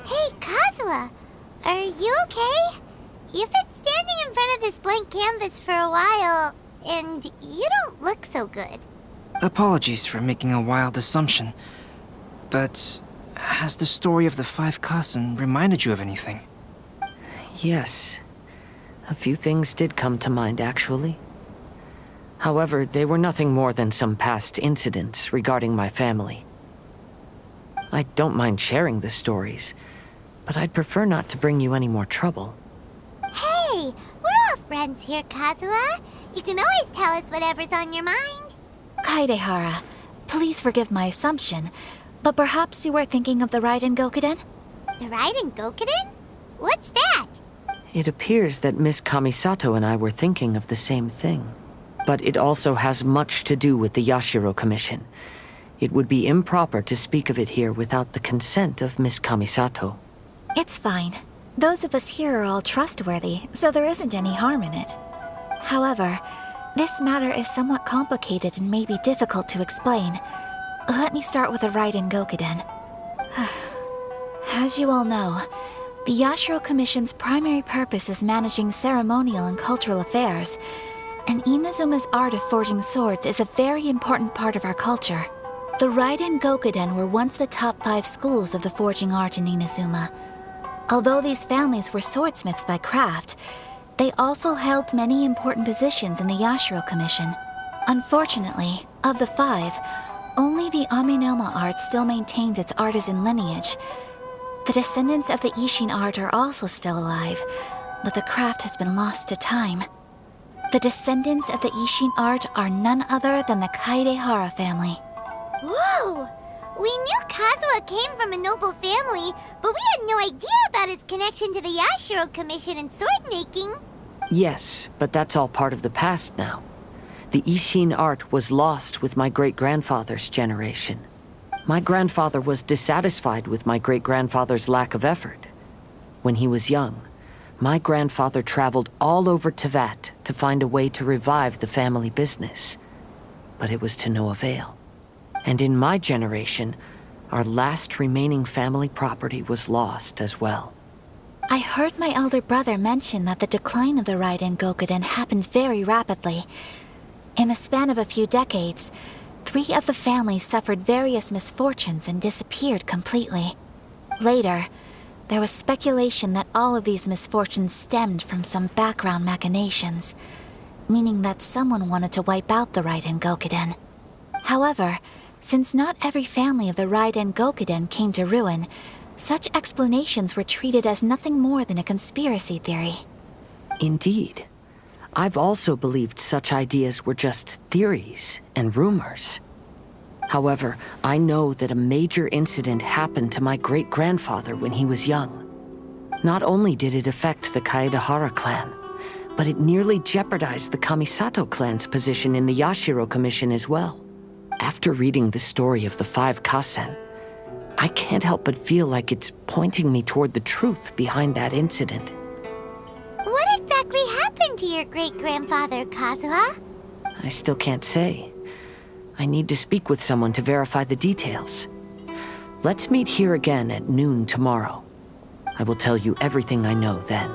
Hey, Kazuha! Are you okay? You've been standing in front of this blank canvas for a while, and you don't look so good. Apologies for making a wild assumption, but has the story of the 5 Kasen reminded you of anything? Yes. A few things did come to mind, actually. However, they were nothing more than some past incidents regarding my family. I don't mind sharing the stories, but I'd prefer not to bring you any more trouble. Hey, we're all friends here, Kazuha. You can always tell us whatever's on your mind. Kaidehara, please forgive my assumption, but perhaps you were thinking of the Raiden Gokaden? The Raiden Gokaden? What's that? It appears that Miss Kamisato and I were thinking of the same thing. But it also has much to do with the Yashiro Commission. It would be improper to speak of it here without the consent of Miss Kamisato. It's fine. Those of us here are all trustworthy, so there isn't any harm in it. However, this matter is somewhat complicated and may be difficult to explain. Let me start with the Raiden Gokaden. As you all know, the Yashiro Commission's primary purpose is managing ceremonial and cultural affairs, and Inazuma's art of forging swords is a very important part of our culture. The Raiden Gokaden were once the top 5 schools of the forging art in Inazuma. Although these families were swordsmiths by craft, they also held many important positions in the Yashiro Commission. Unfortunately, of the 5, only the Aminoma art still maintains its artisan lineage. The descendants of the Ishin art are also still alive, but the craft has been lost to time. The descendants of the Ishin art are none other than the Kaidehara family. Whoa! We knew Kazuha came from a noble family, but we had no idea about his connection to the Yashiro Commission and sword making. Yes, but that's all part of the past now. The Ishin art was lost with my great-grandfather's generation. My grandfather was dissatisfied with my great-grandfather's lack of effort. When he was young, my grandfather traveled all over Teyvat to find a way to revive the family business. But it was to no avail. And in my generation, our last remaining family property was lost as well. I heard my elder brother mention that the decline of the Raiden Gokaden happened very rapidly. In the span of a few decades, 3 of the families suffered various misfortunes and disappeared completely. Later, there was speculation that all of these misfortunes stemmed from some background machinations, meaning that someone wanted to wipe out the Raiden Gokaden. However, since not every family of the Raiden Gokaden came to ruin, such explanations were treated as nothing more than a conspiracy theory. Indeed. I've also believed such ideas were just theories and rumors. However, I know that a major incident happened to my great-grandfather when he was young. Not only did it affect the Kaedehara clan, but it nearly jeopardized the Kamisato clan's position in the Yashiro Commission as well. After reading the story of the 5 Kasen, I can't help but feel like it's pointing me toward the truth behind that incident. What exactly happened to your great-grandfather, Kazuha? I still can't say. I need to speak with someone to verify the details. Let's meet here again at noon tomorrow. I will tell you everything I know then.